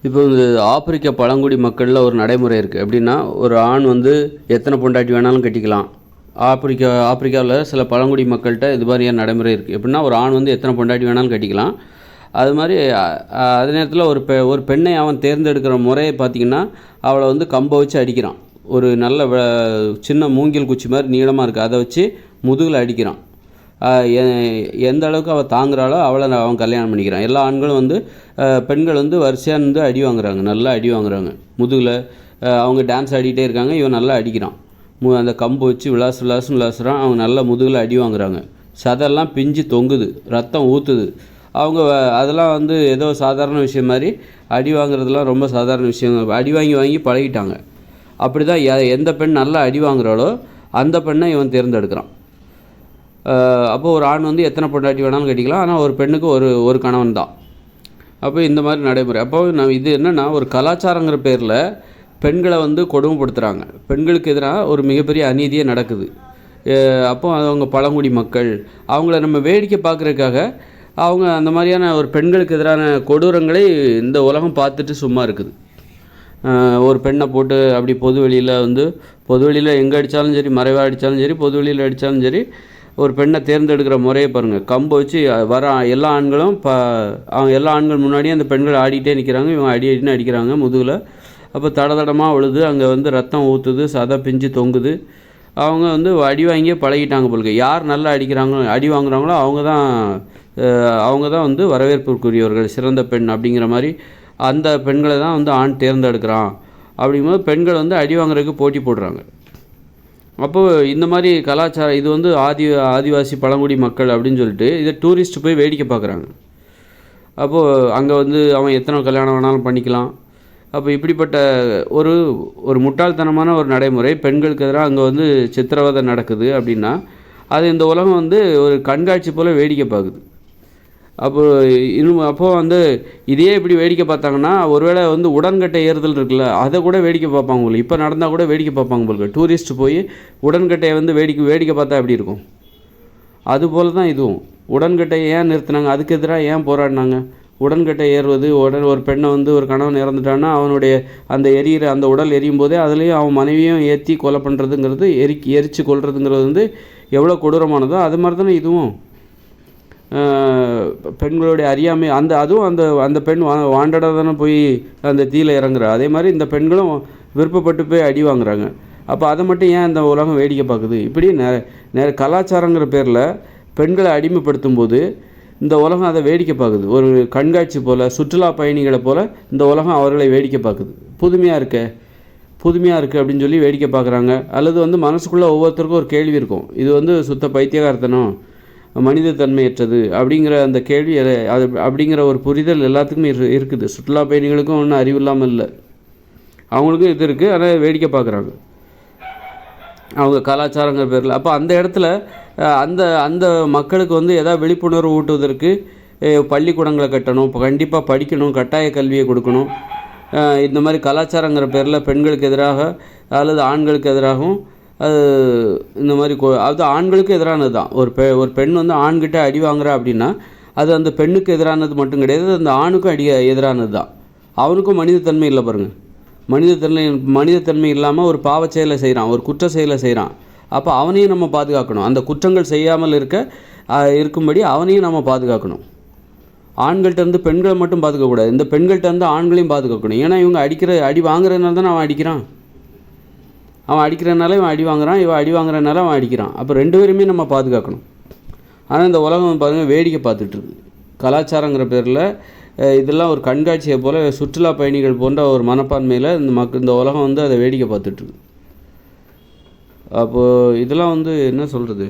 இப்போ இந்த ஆப்பிரிக்க பழங்குடி மக்களில் ஒரு நடைமுறை இருக்குது. எப்படின்னா, ஒரு ஆண் வந்து எத்தனை பொண்டாட்டி வேணாலும் கட்டிக்கலாம். ஆப்பிரிக்காவில் சில பழங்குடி மக்கள்கிட்ட இது மாதிரியான நடைமுறை இருக்குது. எப்படின்னா, ஒரு ஆண் வந்து எத்தனை பொண்டாட்டி வேணாலும் கட்டிக்கலாம். அது மாதிரி அதே நேரத்தில் ஒரு பெண்ணை அவன் தேர்ந்தெடுக்கிற முறையை பார்த்திங்கன்னா, அவளை வந்து கம்பை வச்சு அடிக்கிறான். ஒரு நல்ல சின்ன மூங்கில் குச்சி மாதிரி நீளமாக இருக்குது, அதை வச்சு முதுகில் அடிக்கிறான். எந்த அளவுக்கு அவள் தாங்குறாளோ அவளை அவன் கல்யாணம் பண்ணிக்கிறான். எல்லா ஆண்களும் வந்து பெண்கள் வந்து வரிசையாக வந்து அடி வாங்குறாங்க, நல்லா அடி வாங்குறாங்க முதுகில். அவங்க டான்ஸ் ஆடிக்கிட்டே இருக்காங்க, இவன் நல்லா அடிக்கிறான். அந்த கம்பு வச்சு விளாசுறான். அவங்க நல்லா முதுகில் அடி வாங்குறாங்க. சதெல்லாம் பிஞ்சு தொங்குது, ரத்தம் ஊற்றுது. அவங்க அதெல்லாம் வந்து ஏதோ சாதாரண விஷயம் மாதிரி அடி வாங்குறதுலாம் ரொம்ப சாதாரண விஷயம். அடி வாங்கி பழகிட்டாங்க. அப்படி தான் எந்த பெண் நல்லா அடி வாங்குறாளோ அந்த பெண்ணை இவன் தேர்ந்தெடுக்கிறான். அப்போது ஒரு ஆண் வந்து எத்தனை பொண்டாட்டி வேணாலும் கட்டிக்கலாம், ஆனால் ஒரு பெண்ணுக்கு ஒரு கணவன் தான். அப்போ இந்த மாதிரி நடைமுறை. அப்போ இது என்னென்னா, ஒரு கலாச்சாரங்கிற பேரில் பெண்களை வந்து கொடுமைப்படுத்துகிறாங்க. பெண்களுக்கு எதிராக ஒரு மிகப்பெரிய அநீதியே நடக்குது. அப்போ அவங்க பழங்குடி மக்கள் அவங்கள நம்ம வேடிக்கை பார்க்குறதுக்காக அவங்க அந்த மாதிரியான ஒரு பெண்களுக்கு எதிரான கொடூரங்களை இந்த உலகம் பார்த்துட்டு சும்மா இருக்குது. ஒரு பெண்ணை போட்டு அப்படி பொதுவெளியில் எங்கே அடித்தாலும் சரி, மறைவாக அடித்தாலும் சரி, பொதுவெளியில் அடித்தாலும் சரி, ஒரு பெண்ணை தேர்ந்தெடுக்கிற முறையை பாருங்கள். கம்பை வச்சு எல்லா ஆண்களும் அவங்க எல்லா ஆண்கள் முன்னாடியும் அந்த பெண்கள் ஆடிக்கிட்டே நிற்கிறாங்க. இவங்க அடின்னு அடிக்கிறாங்க முதுகில். அப்போ தடமாக விழுது, அங்கே வந்து ரத்தம் ஊற்றுது, சதை பிஞ்சு தொங்குது. அவங்க வந்து அடி வாங்கியே பழகிட்டாங்க போலுக்கு. யார் நல்லா அடி வாங்குறாங்களோ அவங்க தான் வந்து வரவேற்புக்குரியவர்கள், சிறந்த பெண் அப்படிங்கிற மாதிரி அந்த பெண்களை தான் வந்து ஆண் தேர்ந்தெடுக்கிறான். அப்படிங்கும்போது பெண்கள் வந்து அடி வாங்குறதுக்கு போட்டி போடுறாங்க. அப்போது இந்த மாதிரி கலாச்சாரம் இது வந்து ஆதிவாசி பழங்குடி மக்கள் அப்படின்னு சொல்லிட்டு இதை டூரிஸ்ட் போய் வேடிக்கை பார்க்குறாங்க. அப்போது அங்கே வந்து அவன் எத்தனை கல்யாணம் வேணாலும் பண்ணிக்கலாம். அப்போ இப்படிப்பட்ட ஒரு முட்டாள்தனமான ஒரு நடைமுறை பெண்களுக்கு எதிராக அங்கே வந்து சித்திரவதை நடக்குது அப்படின்னா, அது இந்த உலகம் வந்து ஒரு கண்காட்சி போல் வேடிக்கை பார்க்குது. அப்போது வந்து இதையே இப்படி வேடிக்கை பார்த்தாங்கன்னா, ஒருவேளை வந்து உடன்கட்டை ஏறுதல் இருக்குல்ல, அதை கூட வேடிக்கை பார்ப்பாங்க போல. இப்போ நடந்தால் கூட வேடிக்கை பார்ப்பாங்க போல. டூரிஸ்ட் போய் உடன்கட்டையை வந்து வேடிக்கை பார்த்தா எப்படி இருக்கும்? அதுபோல் தான் இதுவும். உடன்கட்டையை ஏன் நிறுத்தினாங்க? அதுக்கு எதிராக ஏன் போராடினாங்க? உடன்கட்டை ஏறுவது, ஒரு பெண்ணை வந்து ஒரு கணவன் இறந்துட்டான்னா அவனுடைய அந்த உடல் எரியும் போதே அதுலேயும் அவன் மனைவியும் ஏற்றி கொலை பண்ணுறதுங்கிறது, எரித்து கொள்றதுங்கிறது வந்து எவ்வளோ கொடூரமானதோ அது மாதிரி தானே இதுவும். பெண்களுடைய அறியாமை அதுவும் அந்த பெண் வாண்டடாக தானே போய் அந்த தீயில் இறங்குறா. அதே மாதிரி இந்த பெண்களும் விருப்பப்பட்டு போய் அடி வாங்குறாங்க. அப்போ அதை மட்டும் ஏன் இந்த உலகம் வேடிக்கை பார்க்குது? இப்படி கலாச்சாரங்கிற பேரில் பெண்களை அடிமைப்படுத்தும் போது இந்த உலகம் அதை வேடிக்கை பார்க்குது. ஒரு கண்காட்சி போல், சுற்றுலா பயணிகளை போல் இந்த உலகம் அவர்களை வேடிக்கை பார்க்குது. புதுமையாக இருக்குது அப்படின்னு சொல்லி வேடிக்கை பார்க்குறாங்க. அல்லது வந்து மனசுக்குள்ளே ஒவ்வொருத்தருக்கும் ஒரு கேள்வி இருக்கும், இது வந்து சுத்த பைத்தியகாரத்தனம், மனிதத்தன்மையற்றது அப்படிங்கிற அந்த கேள்வி, அது அப்படிங்கிற ஒரு புரிதல் எல்லாத்துக்குமே இருக்குது. சுற்றுலா பயணிகளுக்கும் ஒன்றும் அறிவு இல்லாமல் இல்லை, அவங்களுக்கும் இது இருக்குது. ஆனால் வேடிக்கை பார்க்குறாங்க அவங்க கலாச்சாரங்கிற பேரில். அப்போ அந்த இடத்துல அந்த மக்களுக்கு வந்து எதாவது விழிப்புணர்வு ஊட்டுவதற்கு பள்ளிக்கூடங்களை கட்டணும், இப்போ கண்டிப்பாக படிக்கணும், கட்டாய கல்வியை கொடுக்கணும். இந்த மாதிரி கலாச்சாரங்கிற பேரில் பெண்களுக்கு எதிராக அல்லது ஆண்களுக்கு எதிராகவும் இந்த மாதிரி அது ஆண்களுக்கு எதிரானது தான். ஒரு பெண் வந்து ஆண்கிட்ட அடி வாங்குறா அப்படின்னா அது அந்த பெண்ணுக்கு எதிரானது மட்டும் கிடையாது, அந்த ஆணுக்கும் எதிரானது தான். அவனுக்கும் மனிதத்தன்மை இல்லை பாருங்கள். மனிதத்தன்மை இல்லாமல் ஒரு பாவச் செயலை செய்கிறான், ஒரு குற்ற செயலை செய்கிறான். அப்போ அவனையும் நம்ம பாதுகாக்கணும். அந்த குற்றங்கள் செய்யாமல் இருக்கும்படி அவனையும் நம்ம பாதுகாக்கணும். ஆண்கள்கிட்ட பெண்களை மட்டும் பாதுகாக்கக்கூடாது, இந்த பெண்கள்கிட்ட ஆண்களையும் பாதுகாக்கணும். ஏன்னா இவங்க அடி வாங்குறதுனால தானே அவன் அடிக்கிறான். அவன் அடிக்கிறதுனால இவன் அடி வாங்குறான், இவன் அடி வாங்குறதுனால அவன் அடிக்கிறான். அப்போ ரெண்டு பேருமே நம்ம பாதுகாக்கணும். ஆனால் இந்த உலகம் பாருங்கள் வேடிக்கை பார்த்துட்ருக்கு. கலாச்சாரங்கிற பேரில் இதெல்லாம் ஒரு கண்காட்சியை போல், சுற்றுலா பயணிகள் போன்ற ஒரு மனப்பான்மையில் இந்த உலகம் வந்து அதை வேடிக்கை பார்த்துட்ருக்கு. அப்போது இதெல்லாம் வந்து என்ன சொல்கிறது?